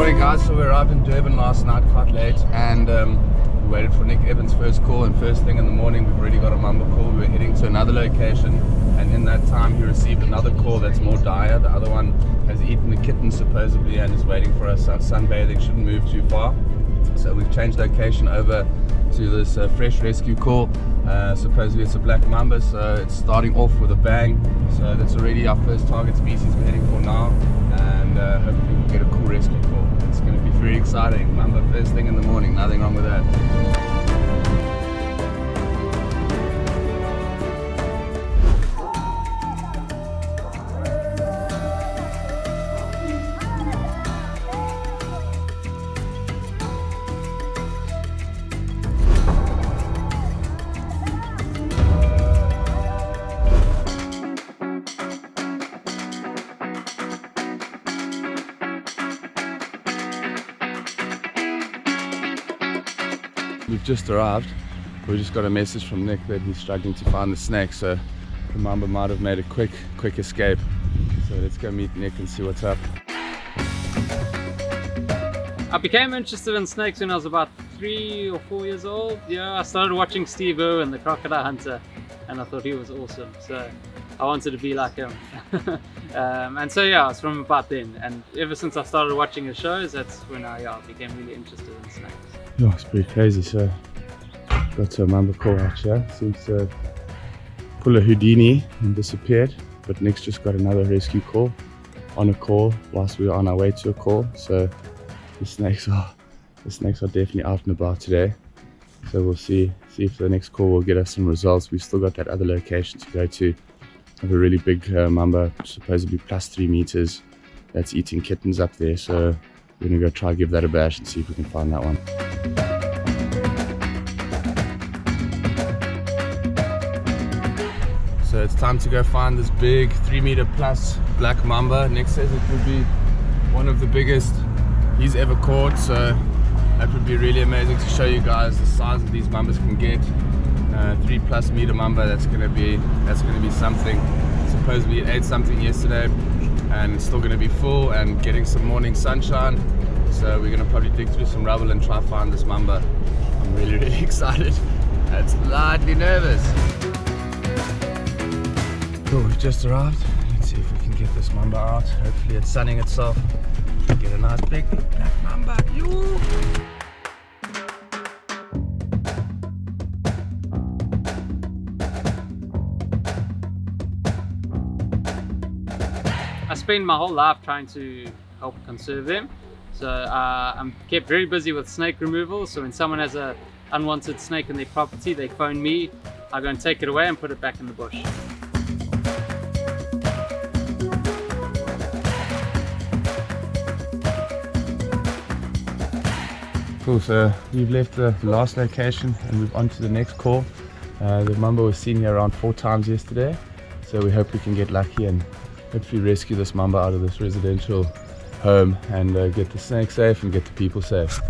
Morning guys, so we arrived in Durban last night quite late, and we waited for Nick Evans' first call, and first thing in the morning we've already got a Mamba call. We were heading to another location, and in that time he received another call that's more dire. The other one has eaten a kitten supposedly and is waiting for us sunbathing, shouldn't move too far. So we've changed location over to this fresh rescue call. Supposedly it's a black mamba, so it's starting off with a bang. So that's already our first target species we're heading for now, and hopefully we'll get a cool rescue call. It's going to be very exciting. Mamba first thing in the morning, nothing wrong with that. We've just arrived. We just got a message from Nick that he's struggling to find the snake, so the mamba might have made a quick escape. So let's go meet Nick and see what's up. I became interested in snakes when I was about 3 or 4 years old. Yeah, I started watching Steve Irwin, the crocodile hunter, and I thought he was awesome. So I wanted to be like him. And so yeah, it's from about then. And ever since I started watching his shows, that's when I became really interested in snakes. Oh, it's pretty crazy. So got a Mamba call out here. Seems to pull a Houdini and disappeared. But Nick's just got another rescue call on a call whilst we were on our way to a call. So the snakes are definitely out and about today. So we'll see if the next call will get us some results. We've still got that other location to go to. Have a really big Mamba, supposedly +3 meters, that's eating kittens up there. So we're gonna go try give that a bash and see if we can find that one. So it's time to go find this big 3 meter plus black mamba. Nick says it will be one of the biggest he's ever caught, so that would be really amazing to show you guys the size that these mambas can get. 3+ meter mamba, that's gonna be something. Supposedly it ate something yesterday and it's still gonna be full and getting some morning sunshine. So we're gonna probably dig through some rubble and try find this mamba. I'm really excited. It's slightly nervous. Cool, we've just arrived. Let's see if we can get this mamba out. Hopefully it's sunning itself. Get a nice big black mamba. Yoo! I spend my whole life trying to help conserve them. So I'm kept very busy with snake removal. So when someone has an unwanted snake in their property, they phone me. I go and take it away and put it back in the bush. Cool, so we've left the last location and moved on to the next call. The mamba was seen here around 4 times yesterday, so we hope we can get lucky and hopefully rescue this mamba out of this residential home and get the snake safe and get the people safe.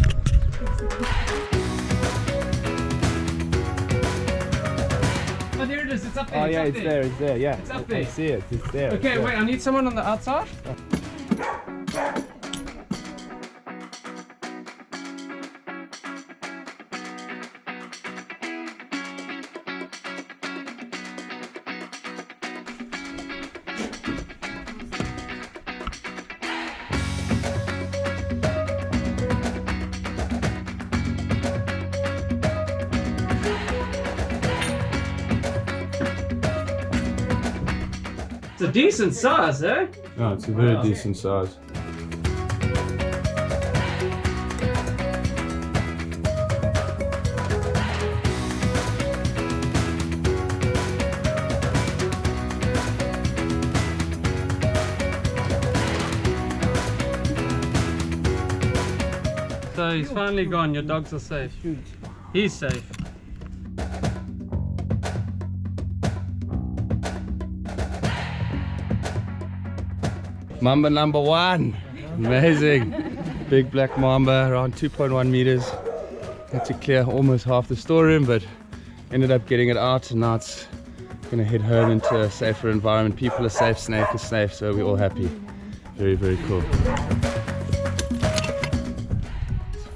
Oh, there it is, it's up there. Oh yeah, it's there, yeah. It's up there. I see it, it's there. Okay, wait, I need someone on the outside. It's a decent size, eh? No, it's a very decent size. So he's finally gone, your dogs are safe. He's safe. Mamba number 1. Amazing. Big black mamba, around 2.1 meters. Had to clear almost half the storeroom, but ended up getting it out, and now it's gonna head home into a safer environment. People are safe, snake is safe, so we're all happy. Very, very cool.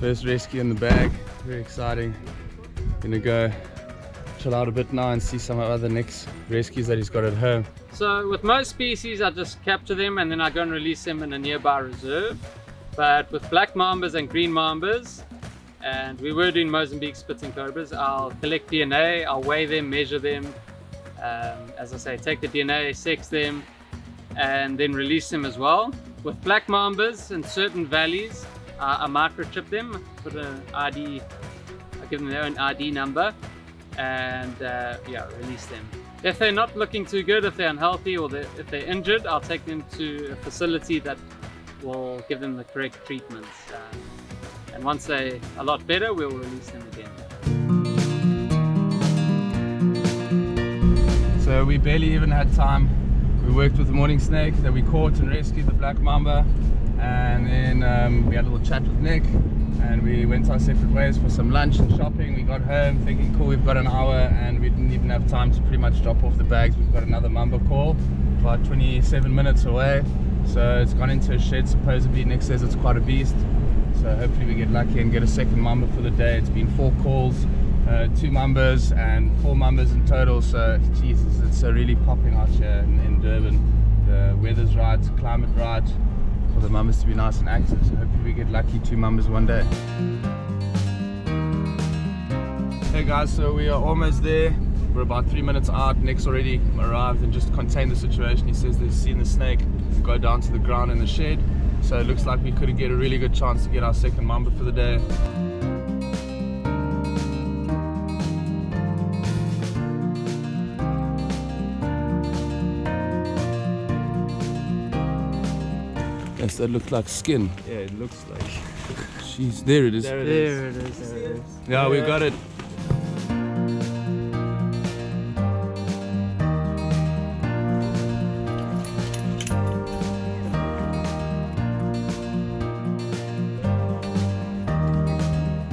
First rescue in the bag, very exciting. Gonna go chill out a bit now and see some other next rescues that he's got at home. So with most species I just capture them and then I go and release them in a nearby reserve. But with black mambas and green mambas, and we were doing Mozambique Spitting Cobras, I'll collect DNA, I'll weigh them, measure them, as I say, take the DNA, sex them, and then release them as well. With black mambas in certain valleys, I microchip them, put an ID, I give them their own ID number, and yeah, release them. If they're not looking too good, if they're unhealthy, or if they're injured, I'll take them to a facility that will give them the correct treatments. And once they're a lot better, we'll release them again. So we barely even had time. We worked with the morning snake that we caught and rescued, the black mamba, and then we had a little chat with Nick, and we went our separate ways for some lunch and shopping. We got home thinking, cool, we've got an hour, and we didn't even have time to pretty much drop off the bags. We've got another mamba call about 27 minutes away, so it's gone into a shed. Supposedly Nick says it's quite a beast, so hopefully we get lucky and get a second mamba for the day. It's been 4 calls, 2 mambas and 4 mambas in total, so Jesus, it's really popping out here in Durban. The weather's right, climate right, for the mambas to be nice and active, so hopefully we get lucky 2 mambas one day. Hey guys, so we are almost there. We're about 3 minutes out. Nick's already arrived and just contained the situation. He says they've seen the snake go down to the ground in the shed, so it looks like we could get a really good chance to get our second mamba for the day. Yes, that looked like skin. Yeah, it looks like. Jeez, there it is. There it is. Yeah, we got it.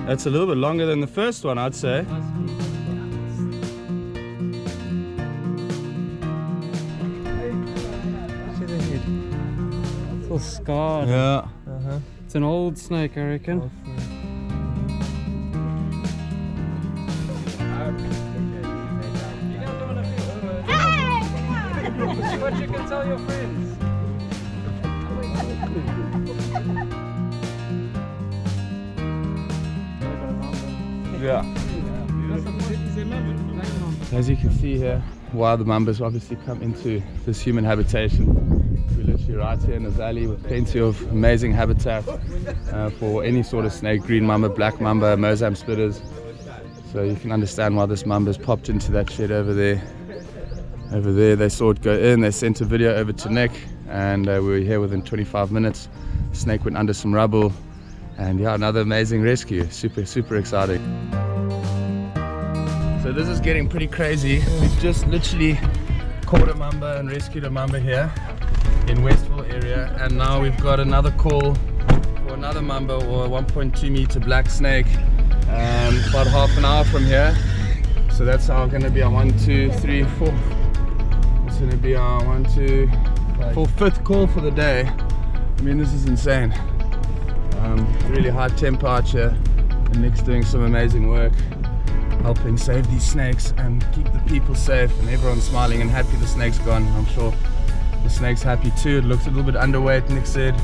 That's a little bit longer than the first one, I'd say. It's all scarred. Yeah. It's an old snake, I reckon. What you can tell your friends. Yeah. As you can see here, wild mambas obviously come into this human habitation. We're literally right here in the valley with plenty of amazing habitat for any sort of snake, green mamba, black mamba, Mozambique spitters. So you can understand why this mamba's popped into that shed over there. Over there, they saw it go in, they sent a video over to Nick, and we were here within 25 minutes. The snake went under some rubble, and yeah, another amazing rescue. Super exciting. So this is getting pretty crazy. We've just literally caught a mamba and rescued a mamba here in Westville area, and now we've got another call for another mamba, or a 1.2 meter black snake, about half an hour from here. So that's our going to be our 1, 2, 3, 4. It's going to be our 1, 2, 4, 5th call for the day. I mean, this is insane. Really high tempo out here, and Nick's doing some amazing work helping save these snakes and keep the people safe, and everyone's smiling and happy the snake's gone. I'm sure the snake's happy too. It looks a little bit underweight, Nick said.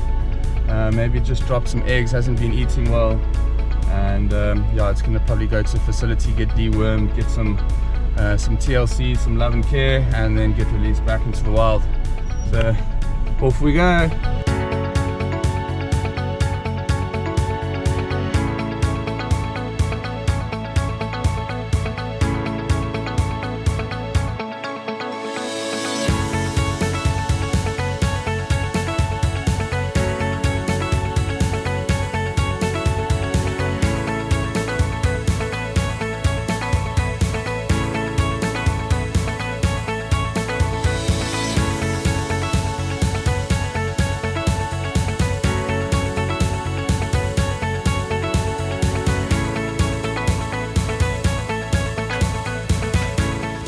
Maybe it just dropped some eggs, hasn't been eating well, and yeah, it's going to probably go to a facility, get dewormed, get some TLC, some love and care, and then get released back into the wild. So off we go.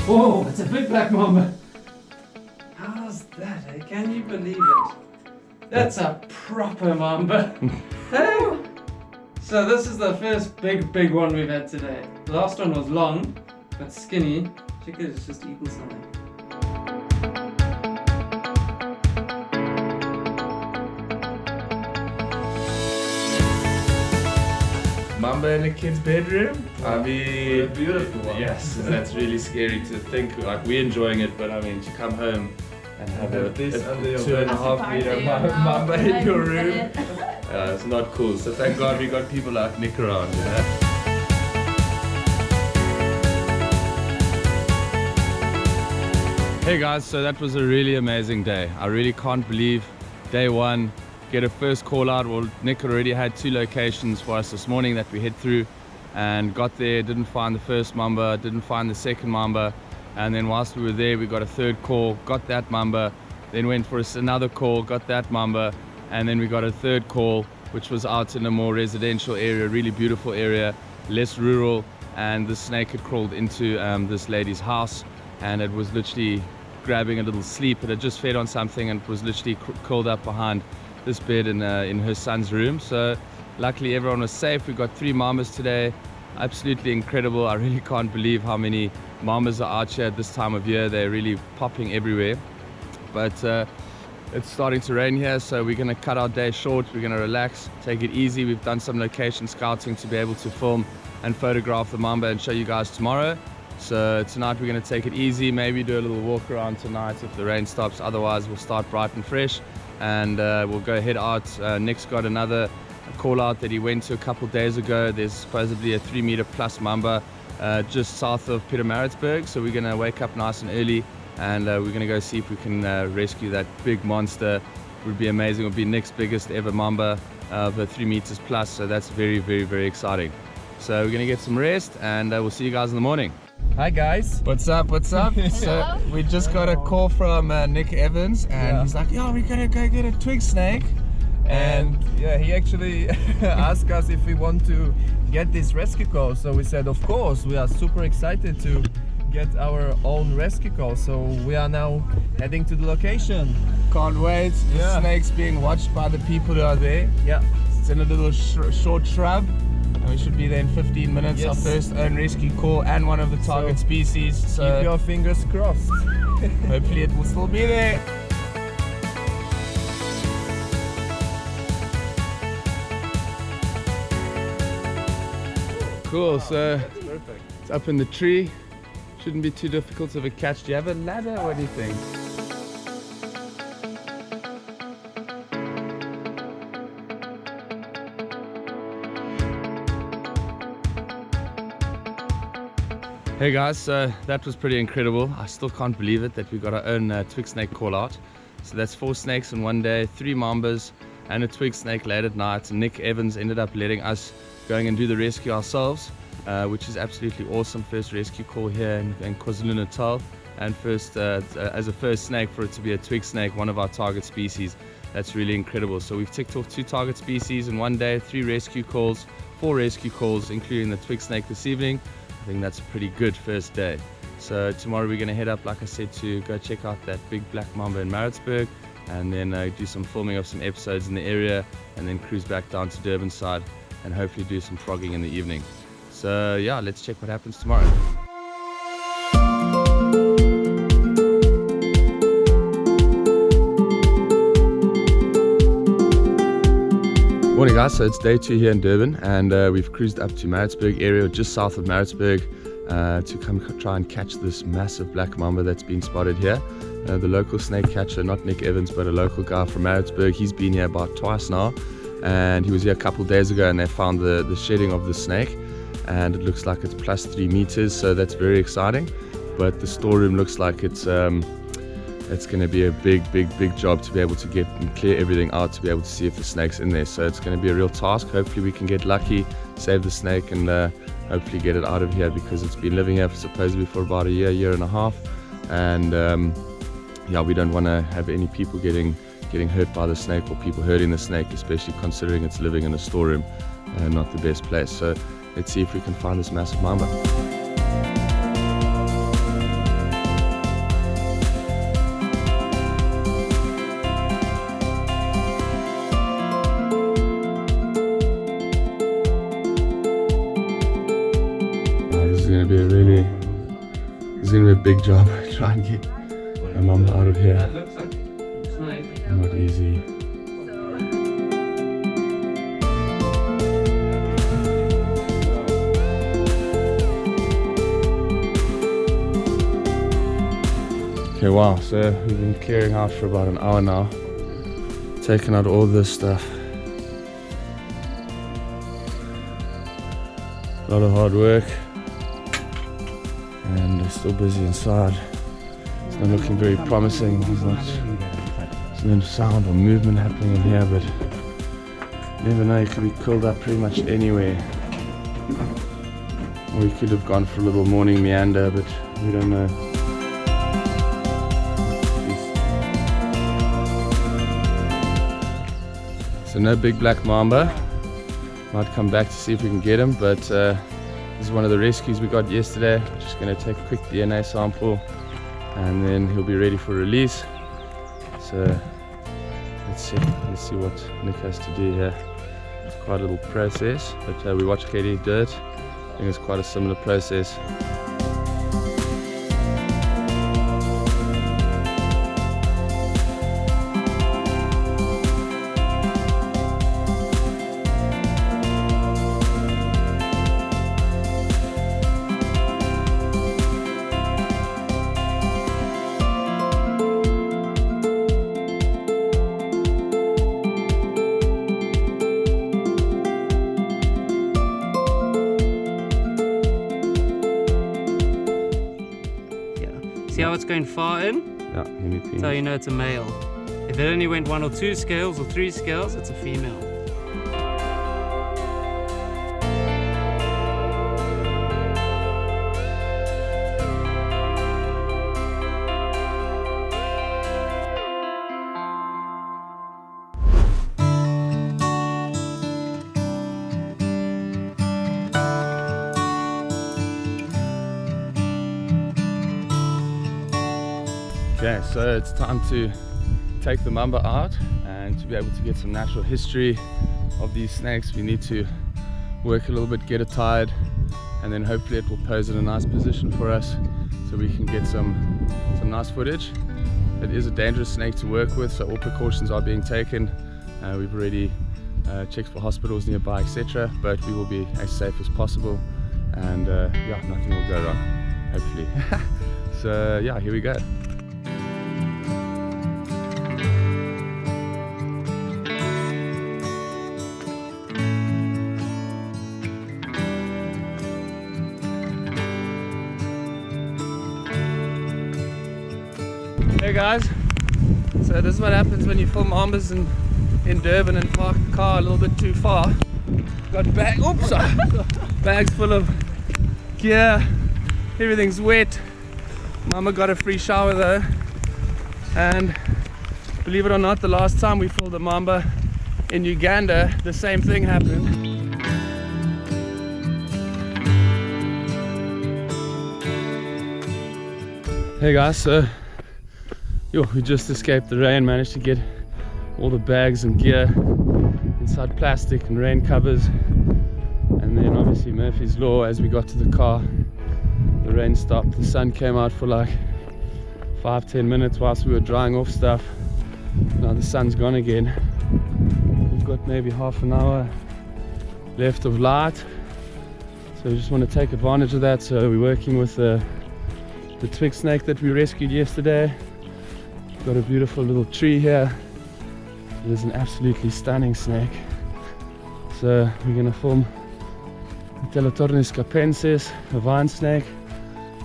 Whoa, it's a big black mamba. How's that, eh? Can you believe it? That's a proper mamba. Hey, So this is the first big one we've had today. The last one was long, but skinny. Check it, it's just eating something. Mamba in a kid's bedroom? I mean, a beautiful one. Yes, that's really scary to think. Like, we're enjoying it, but I mean, to come home and have this under your 2.5 meter mamba in your room, it's not cool. So thank God we got people like Nick around, you know? Hey guys, so that was a really amazing day. I really can't believe day one. Get a first call out. Well, Nick already had 2 locations for us this morning that we hit through and got there, didn't find the first mamba, didn't find the second mamba, and then whilst we were there we got a 3rd call, got that mamba, then went for another call, got that mamba, and then we got a 3rd call which was out in a more residential area, really beautiful area, less rural, and the snake had crawled into this lady's house and it was literally grabbing a little sleep. It had just fed on something and was literally curled up behind this bed in her son's room. So luckily everyone was safe. We got 3 mambas today, absolutely incredible. I really can't believe how many mambas are out here at this time of year. They're really popping everywhere, but it's starting to rain here, so we're going to cut our day short. We're going to relax, take it easy. We've done some location scouting to be able to film and photograph the mamba and show you guys tomorrow. So tonight we're going to take it easy, maybe do a little walk around tonight if the rain stops. Otherwise we'll start bright and fresh and we'll go head out. Nick's got another call out that he went to a couple days ago. There's supposedly a 3 meter plus mamba just south of Pietermaritzburg, so we're going to wake up nice and early and we're going to go see if we can rescue that big monster. It would be amazing. It would be Nick's biggest ever mamba of 3 meters plus, so that's very, very, very exciting. So we're going to get some rest and we'll see you guys in the morning. Hi guys. What's up? What's up? So we just got a call from Nick Evans and he's like, yeah, we're gonna go get a twig snake. And yeah, he actually asked us if we want to get this rescue call. So we said, of course, we are super excited to get our own rescue call. So we are now heading to the location. Can't wait. The snake's being watched by the people who are there. Yeah. It's in a little short shrub. And we should be there in 15 minutes. Yes. Our first own rescue call and one of the target species. So keep your fingers crossed. hopefully it will still be there. Cool, so it's up in the tree. Shouldn't be too difficult of a catch. Do you have a ladder? What do you think? Hey guys, so that was pretty incredible. I still can't believe it that we got our own twig snake call out. So that's 4 snakes in one day, 3 mambas and a twig snake late at night. And Nick Evans ended up letting us going and do the rescue ourselves, which is absolutely awesome. First rescue call here in KwaZulu-Natal, and first as a first snake for it to be a twig snake, one of our target species. That's really incredible. So we've ticked off 2 target species in one day, 3 rescue calls, 4 rescue calls, including the twig snake this evening. I think that's a pretty good first day. So tomorrow we're going to head up, like I said, to go check out that big black mamba in Maritzburg, and then do some filming of some episodes in the area, and then cruise back down to Durban side and hopefully do some frogging in the evening. So yeah, let's check what happens tomorrow. Morning guys, so it's day 2 here in Durban and we've cruised up to Maritzburg area, just south of Maritzburg, to come try and catch this massive black mamba that's been spotted here. The local snake catcher, not Nick Evans, but a local guy from Maritzburg, he's been here about twice now, and he was here a couple days ago and they found the shedding of the snake, and it looks like it's plus 3 meters, so that's very exciting. But the storeroom looks like it's going to be a big job to be able to get and clear everything out to be able to see if the snake's in there. So it's going to be a real task. Hopefully we can get lucky, save the snake, and hopefully get it out of here, because it's been living here supposedly for about a year and a half. And yeah, we don't want to have any people getting hurt by the snake or people hurting the snake, especially considering it's living in a storeroom, not the best place. So let's see if we can find this massive mamba. big job. Try and get a mamba out of here. Not easy. Okay, wow, so we've been clearing out for about an hour now, taking out all this stuff. A lot of hard work, and they're still busy inside. It's not looking very promising. There's no sound or movement happening in here, but you never know, you could be curled up pretty much anywhere. Or we could have gone for a little morning meander, but we don't know. So no big black mamba. Might come back to see if we can get him, but this is one of the rescues we got yesterday. We're just going to take a quick DNA sample and then he'll be ready for release. So let's see what Nick has to do here. It's quite a little process, but we watched Katie do it. I think it's quite a similar process. See how it's going far in? Yeah, That's how you know it's a male. If it only went 1 or 2 scales or 3 scales, it's a female. Okay, so it's time to take the mamba out, and to be able to get some natural history of these snakes we need to work a little bit, get it tied, and then hopefully it will pose in a nice position for us so we can get some nice footage. It is a dangerous snake to work with, so all precautions are being taken. We've already checked for hospitals nearby, etc., but we will be as safe as possible, and yeah, nothing will go wrong, hopefully. So yeah, here we go. Hey guys, so this is what happens when you film mambas in Durban and park the car a little bit too far. Got bags full of gear, everything's wet. Mama got a free shower though, and believe it or not, the last time we filmed a mamba in Uganda, the same thing happened. Hey guys, so we just escaped the rain, managed to get all the bags and gear inside plastic and rain covers, and then obviously Murphy's Law, as we got to the car, the rain stopped, the sun came out for like 5-10 minutes whilst we were drying off stuff. Now the sun's gone again. We've got maybe half an hour left of light, so we just want to take advantage of that. So we're working with the twig snake that we rescued yesterday. Got a beautiful little tree here. It is an absolutely stunning snake. So we're going to film Teletornis capensis, a vine snake,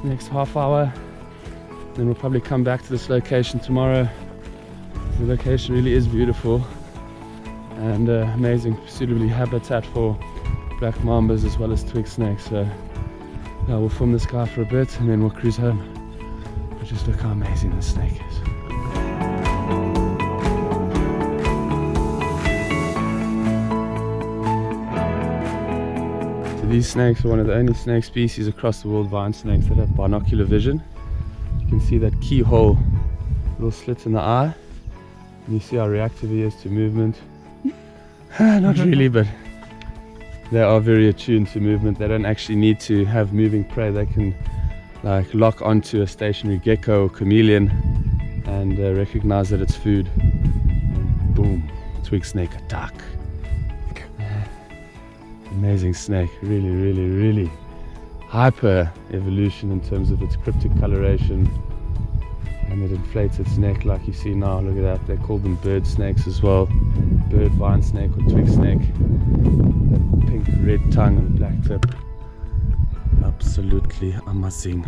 next half hour. Then we'll probably come back to this location tomorrow. The location really is beautiful and amazing, suitably habitat for black mambas as well as twig snakes. So yeah, we'll film this guy for a bit and then we'll cruise home. But just look how amazing this snake is. These snakes are one of the only snake species across the world, vine snakes, that have binocular vision. You can see that keyhole, little slit in the eye, and you see how reactive he is to movement. Not really, but they are very attuned to movement. They don't actually need to have moving prey. They can like lock onto a stationary gecko or chameleon and recognize that it's food, and boom, twig snake attack. Amazing snake, really hyper evolution in terms of its cryptic coloration, and it inflates its neck like you see now. Look at that, they call them bird snakes as well, bird vine snake or twig snake. That pink red tongue and the black tip, absolutely amazing.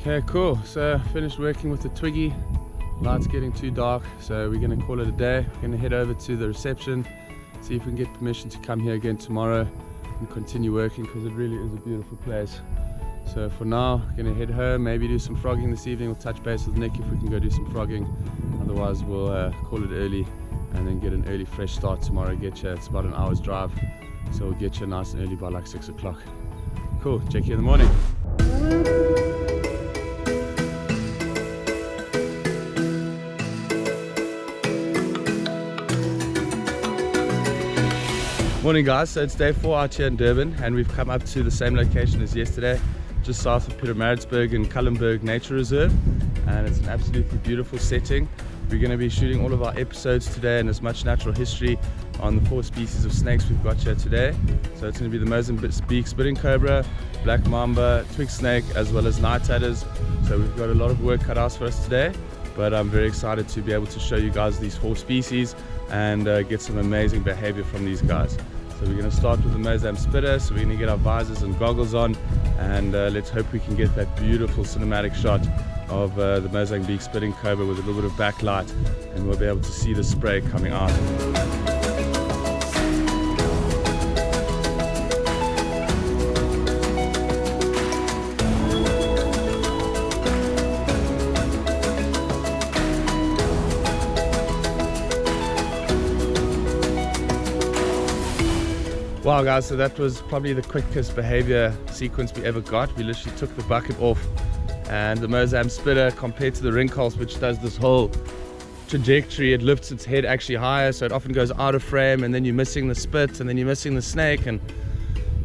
Okay, cool. So finished working with the Twiggy. Light's getting too dark, so we're going to call it a day. We're going to head over to the reception, see if we can get permission to come here again tomorrow and continue working, because it really is a beautiful place. So for now, we're going to head home, maybe do some frogging this evening. We'll touch base with Nick if we can go do some frogging. Otherwise we'll call it early and then get an early fresh start tomorrow. It's about an hour's drive, so we'll get you nice and early by like 6 o'clock. Cool, check you in the morning. Morning guys, so it's day 4 out here in Durban, and we've come up to the same location as yesterday, just south of Pietermaritzburg in Cullenberg Nature Reserve, and it's an absolutely beautiful setting. We're going to be shooting all of our episodes today and as much natural history on the 4 species of snakes we've got here today. So it's going to be the Mozambique Spitting Cobra, black mamba, twig snake, as well as night adders. So we've got a lot of work cut out for us today, but I'm very excited to be able to show you guys these 4 species and get some amazing behavior from these guys. So we're going to start with the Mozambique Spitter, so we're going to get our visors and goggles on, and let's hope we can get that beautiful cinematic shot of the Mozambique Spitting Cobra with a little bit of backlight, and we'll be able to see the spray coming out. Wow guys, so that was probably the quickest behavior sequence we ever got. We literally took the bucket off, and the Mozambique Spitter, compared to the Rinkhals, which does this whole trajectory, it lifts its head actually higher, so it often goes out of frame, and then you're missing the spit, and then you're missing the snake. And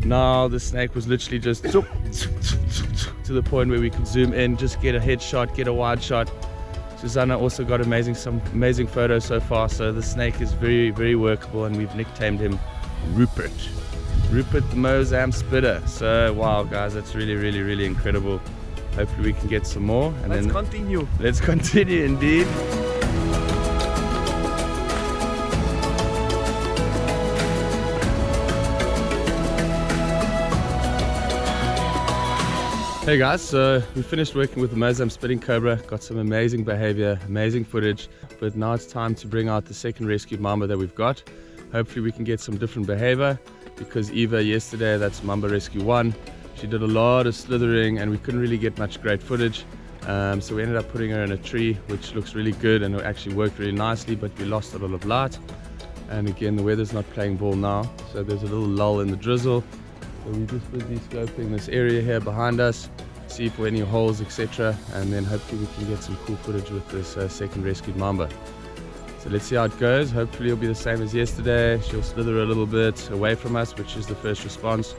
now the snake was literally just to the point where we could zoom in, just get a headshot, get a wide shot. Susanna also got some amazing photos so far, so the snake is very workable, and we've nicknamed him Rupert the Mozambique Spitter. So wow guys, that's really incredible. Hopefully we can get some more, and let's continue indeed. Hey guys, so we finished working with the Mozambique Spitting Cobra, got some amazing behavior, amazing footage, but now it's time to bring out the second rescued mamba that we've got. Hopefully we can get some different behavior, because Eva yesterday, that's Mamba Rescue 1, she did a lot of slithering and we couldn't really get much great footage. So we ended up putting her in a tree, which looks really good and it actually worked really nicely, but we lost a lot of light. And again, the weather's not playing ball now, so there's a little lull in the drizzle. So we're just busy scoping this area here behind us, see for any holes, etc. And then hopefully we can get some cool footage with this second rescued mamba. So let's see how it goes. Hopefully it'll be the same as yesterday. She'll slither a little bit away from us, which is the first response.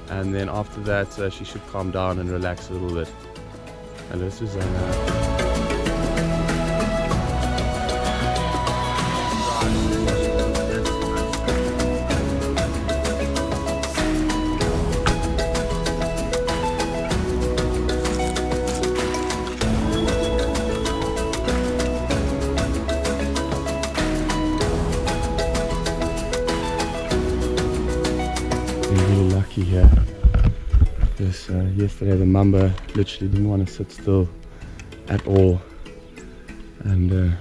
And then after that, she should calm down and relax a little bit. Hello, Susanna. Really lucky here. This yesterday the mamba literally didn't want to sit still at all, and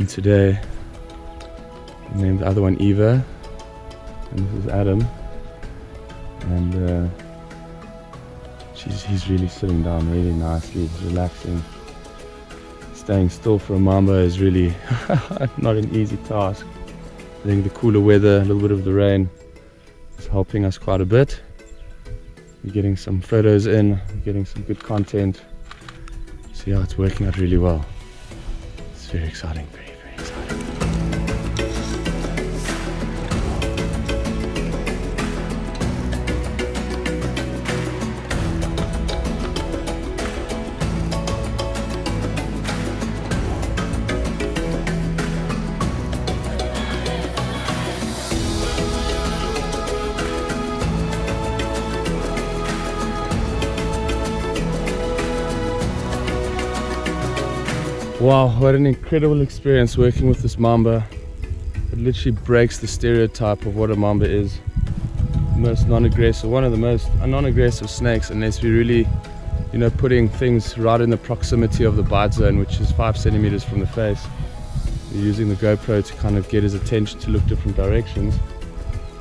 today we named the other one Eva, and this is Adam, and he's really sitting down really nicely, relaxing. Staying still for a mamba is really not an easy task. I think the cooler weather, a little bit of the rain, is helping us quite a bit. We're getting some photos in, we're getting some good content. So yeah, it's working out really well. It's very exciting, very, very exciting. Wow, what an incredible experience working with this mamba. It literally breaks the stereotype of what a mamba is. Most non-aggressive, one of the most non-aggressive snakes, unless we're really, you know, putting things right in the proximity of the bite zone, which is 5 centimeters from the face. We're using the GoPro to kind of get his attention to look different directions.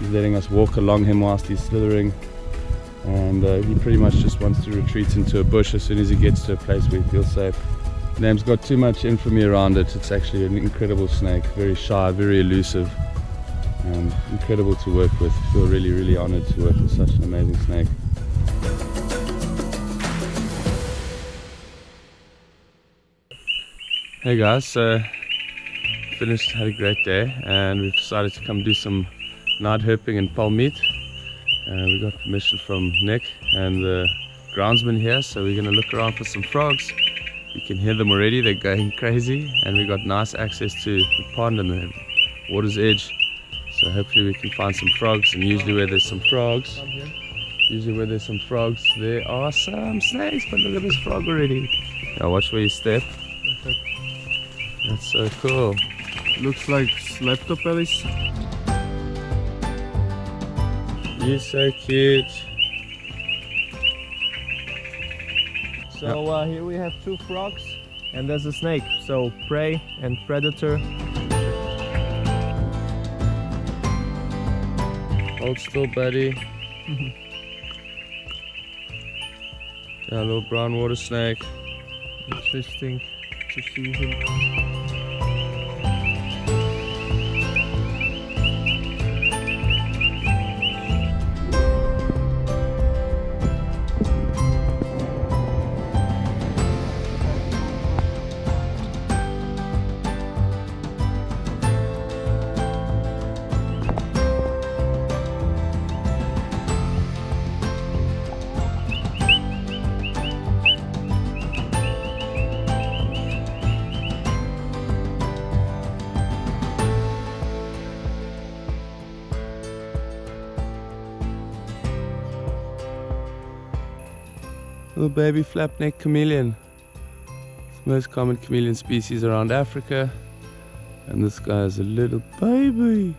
He's letting us walk along him whilst he's slithering, and he pretty much just wants to retreat into a bush as soon as he gets to a place where he feels safe. The name's got too much infamy around it. It's actually an incredible snake, very shy, very elusive, and incredible to work with. I feel really, really honored to work with such an amazing snake. Hey guys, so finished, had a great day, and we've decided to come do some night herping in Palmeet. We got permission from Nick and the groundsman here, so we're going to look around for some frogs. You can hear them already, they're going crazy, and we got nice access to the pond and the water's edge, so hopefully we can find some frogs. And usually where there's some frogs, there are some snakes. But look at this frog already. Now watch where you step. That's so cool. Looks like Leptopellis. You're so cute. So here we have 2 frogs and there's a snake, so prey and predator. Hold still, buddy. Yeah, a little brown water snake. Interesting to see him. Little baby flap-neck chameleon. It's the most common chameleon species around Africa. And this guy is a little baby.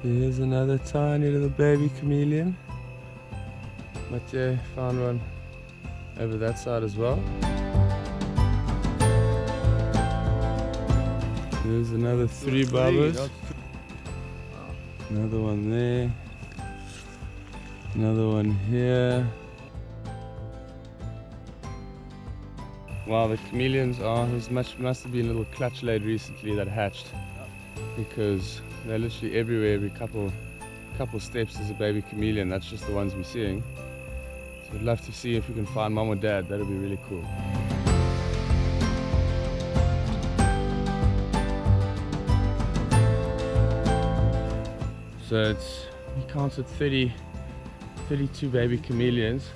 Here's another tiny little baby chameleon. Mathieu found one over that side as well. There's another 3 barbers. Another one there. Another one here. Wow, the chameleons are, must have been a little clutch laid recently that hatched, because they're literally everywhere. Every couple steps there's a baby chameleon. That's just the ones we're seeing. So I'd love to see if we can find mom or dad. That'll be really cool. So we counted 32 baby chameleons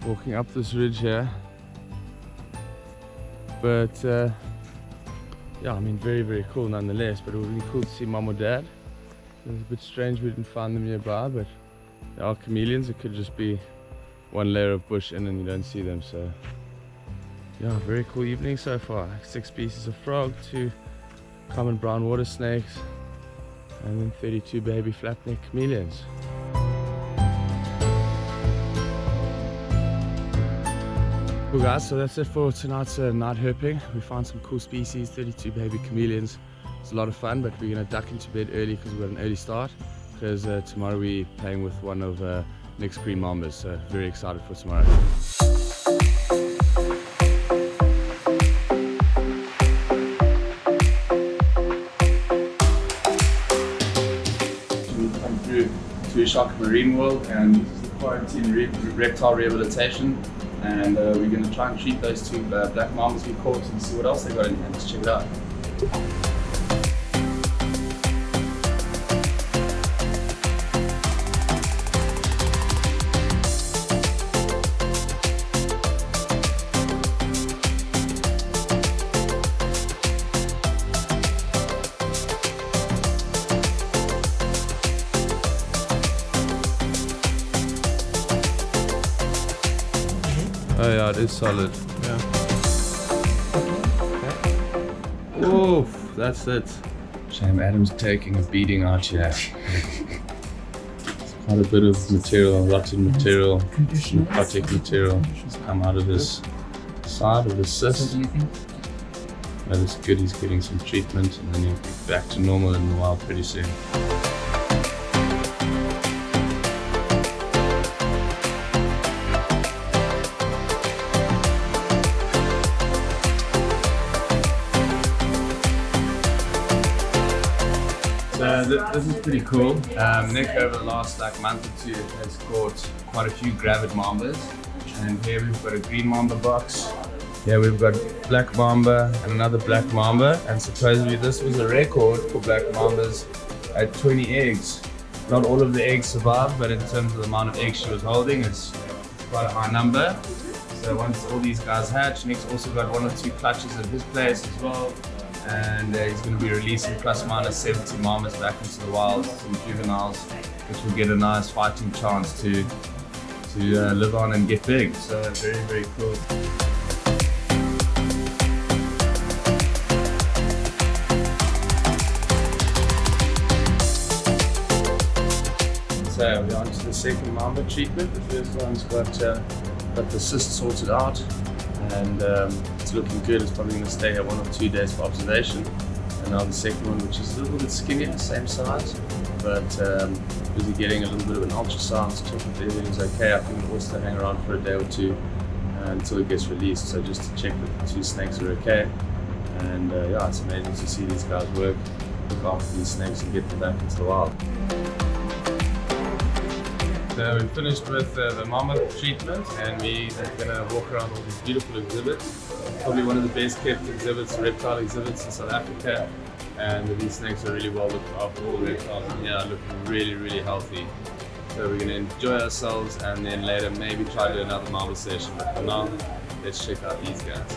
walking up this ridge here, but yeah, I mean, very, very cool nonetheless. But it would be cool to see mom or dad. It was a bit strange we didn't find them nearby, but they are chameleons. It could just be one layer of bush in and you don't see them. So yeah, very cool evening so far. 6 species of frog, 2 common brown water snakes, and then 32 baby flat-neck chameleons. Cool guys, so that's it for tonight's night herping. We found some cool species, 32 baby chameleons. It's a lot of fun, but we're going to duck into bed early because we've got an early start, because tomorrow we're playing with one of Nick's green mambas, so very excited for tomorrow. We've come through to Shark Marine World, and this is the quarantine reptile rehabilitation. and we're going to try and treat those two black mambas we caught and see what else they got in here. Let's check it out. Oh yeah, it is solid. Yeah. Oof, that's it. Shame Adam's taking a beating out here. It's quite a bit of material, rotten material, narcotic material has come out of his side of his cyst. That is good, he's getting some treatment and then he'll be back to normal in the wild pretty soon. This is pretty cool. Nick over the last month or two has caught quite a few gravid mambas, and here we've got a green mamba box. Here we've got black mamba and another black mamba, and supposedly this was a record for black mambas at 20 eggs. Not all of the eggs survived, but in terms of the amount of eggs she was holding, it's quite a high number. So once all these guys hatch, Nick's also got 1 or 2 clutches at his place as well. And he's going to be releasing plus minus 70 mambas back into the wild, some juveniles, which will get a nice fighting chance to live on and get big. So very, very cool. So we're on to the second mamba treatment. The first one's got the cyst sorted out, and it's looking good. It's probably going to stay here 1 or 2 days for observation. And now the second one, which is a little bit skinnier, same size, but busy getting a little bit of an ultrasound to check if everything's okay. I think it'll also hang around for a day or 2 until it gets released. So just to check that the 2 snakes are okay. And yeah, it's amazing to see these guys work, look after these snakes and get them back into the wild. So we finished with the mamba treatment, and we are going to walk around all these beautiful exhibits. Probably one of the best kept exhibits, reptile exhibits in South Africa, and these snakes are really well looked after. All the reptiles in here are looking really, really healthy. So we're going to enjoy ourselves, and then later maybe try to do another mamba session. But for now, let's check out these guys.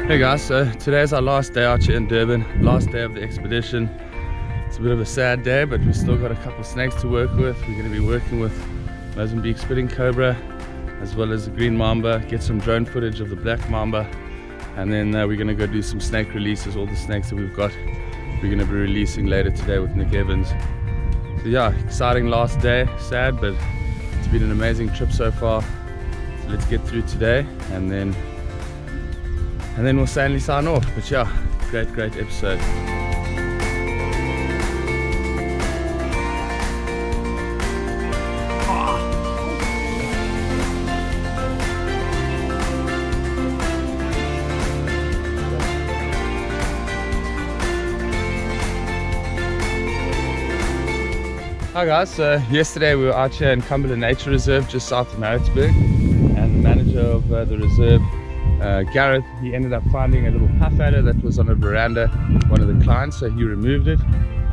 Hey guys, so today's our last day out here in Durban, last day of the expedition. It's a bit of a sad day, but we've still got a couple of snakes to work with. We're going to be working with Mozambique Spitting Cobra, as well as the green mamba, get some drone footage of the black mamba, and then we're going to go do some snake releases. All the snakes that we've got, we're going to be releasing later today with Nick Evans. So yeah, exciting last day, sad, but it's been an amazing trip so far. So let's get through today, and then we'll sadly sign off. But yeah, great episode. Hi guys, so yesterday we were out here in Cumberland Nature Reserve just south of Maritzburg, and the manager of the reserve, Gareth, he ended up finding a little puff adder that was on a veranda, one of the clients, so he removed it,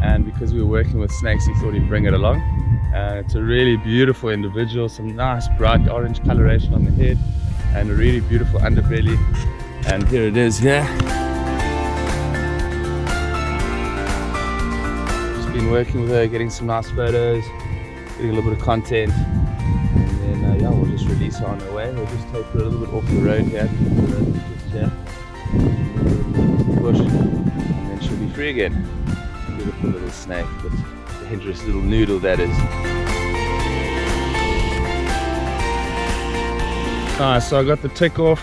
and because we were working with snakes he thought he'd bring it along. It's a really beautiful individual, some nice bright orange coloration on the head and a really beautiful underbelly, and here it is here. Just been working with her, getting some nice photos, getting a little bit of content. Yeah, we'll just release her on her way. We'll just take her a little bit off the road here, just here, push, and then she'll be free again. Beautiful little snake, but a dangerous little noodle that is. Nice, so I got the tick off.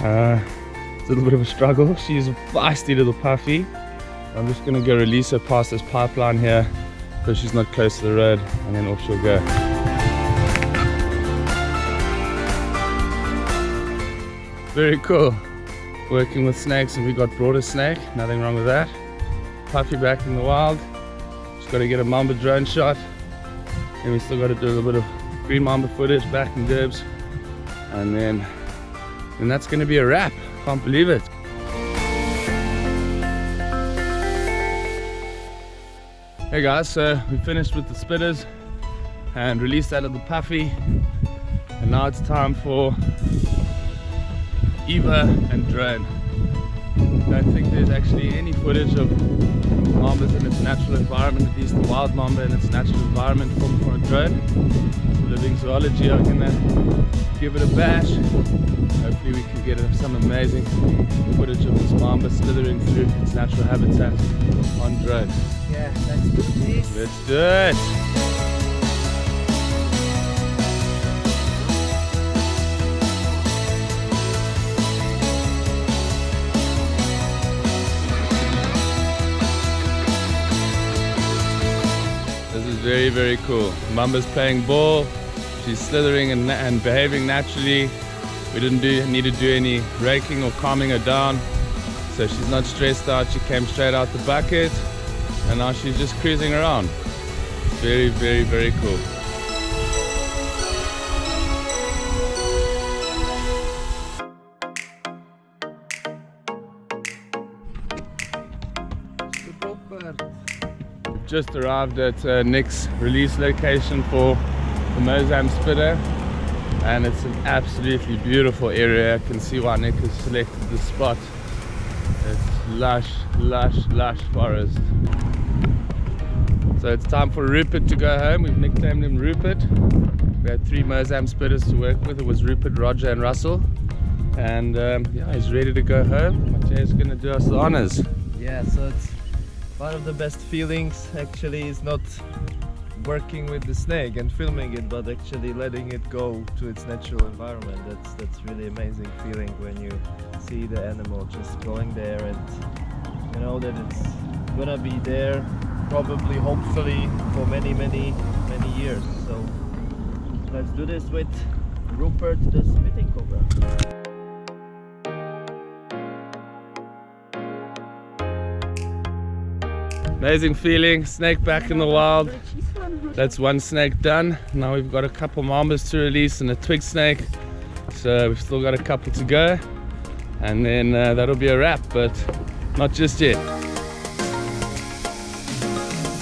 It's a little bit of a struggle. She's a feisty little puffy. I'm just gonna go release her past this pipeline here because she's not close to the road, and then off she'll go. Very cool. Working with snakes, and we got broader snake, nothing wrong with that. Puffy back in the wild. Just got to get a mamba drone shot, and we still got to do a little bit of green mamba footage back in Durbs, and then that's going to be a wrap. Can't believe it. Hey guys, so we finished with the spitters and released that little puffy, and now it's time for Eva and drone. I don't think there's actually any footage of mambas in its natural environment, at least the wild mamba in its natural environment, filmed for a drone. So Living Zoology are gonna give it a bash. Hopefully we can get some amazing footage of this mamba slithering through its natural habitat on drone. Yeah, let's do this. Let's do it! Very, very cool. Mamba's playing ball. She's slithering and behaving naturally. We didn't need to do any raking or calming her down. So she's not stressed out. She came straight out the bucket. And now she's just cruising around. Very, very, very cool. Just arrived at Nick's release location for the Mozambique Spitter, and it's an absolutely beautiful area. I can see why Nick has selected this spot. It's lush, lush, lush forest. So it's time for Rupert to go home. We've nicknamed him Rupert. We had 3 Mozambique Spitters to work with. It was Rupert, Roger and Russell, and yeah, he's ready to go home. Matej's going to do us the honors. Yeah, so it's one of the best feelings actually is not working with the snake and filming it, but actually letting it go to its natural environment. That's really amazing feeling when you see the animal just going there, and you know that it's gonna be there probably, hopefully, for many years. So let's do this with Rupert the Spitting Cobra. Amazing feeling, snake back in the wild. That's one snake done. Now we've got a couple mambas to release and a twig snake. So we've still got a couple to go. And then that'll be a wrap, but not just yet.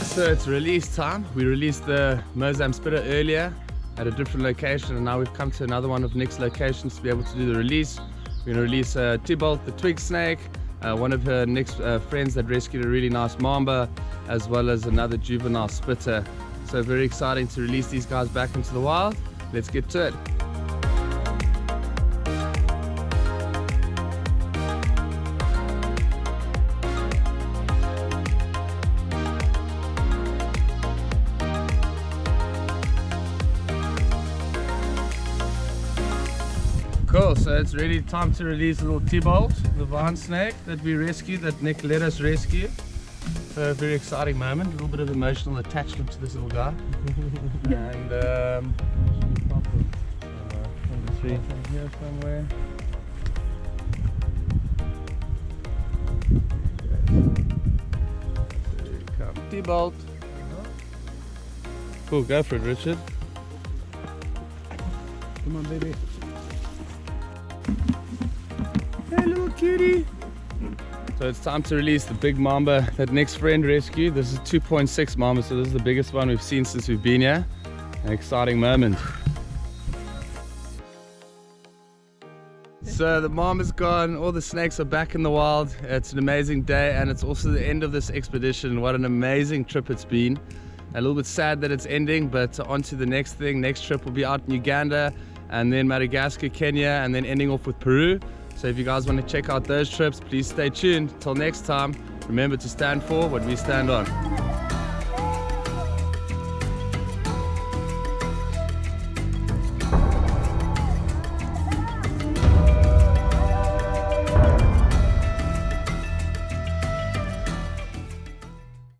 So it's release time. We released the Mozambique Spitter earlier at a different location, and now we've come to another one of Nick's locations to be able to do the release. We're gonna release Tybalt, the twig snake, one of her Nick's friends that rescued a really nice mamba, as well as another juvenile spitter. So very exciting to release these guys back into the wild. Let's get to it. Cool, so it's really time to release a little Tybalt, the vine snake that we rescued, that Nick let us rescue. So a very exciting moment, a little bit of emotional attachment to this little guy. And should be proper. Number 3 here somewhere. There you come. Tybalt. Cool, go for it, Richard. Come on, baby. Hey, little cutie. So it's time to release the big mamba that Nick's friend rescued. This is 2.6 mamba, so this is the biggest one we've seen since we've been here. An exciting moment. So the mamba's gone, all the snakes are back in the wild. It's an amazing day, and it's also the end of this expedition. What an amazing trip it's been. A little bit sad that it's ending, but on to the next thing. Next trip will be out in Uganda, and then Madagascar, Kenya, and then ending off with Peru. So if you guys want to check out those trips, please stay tuned. Till next time, remember to stand for what we stand on.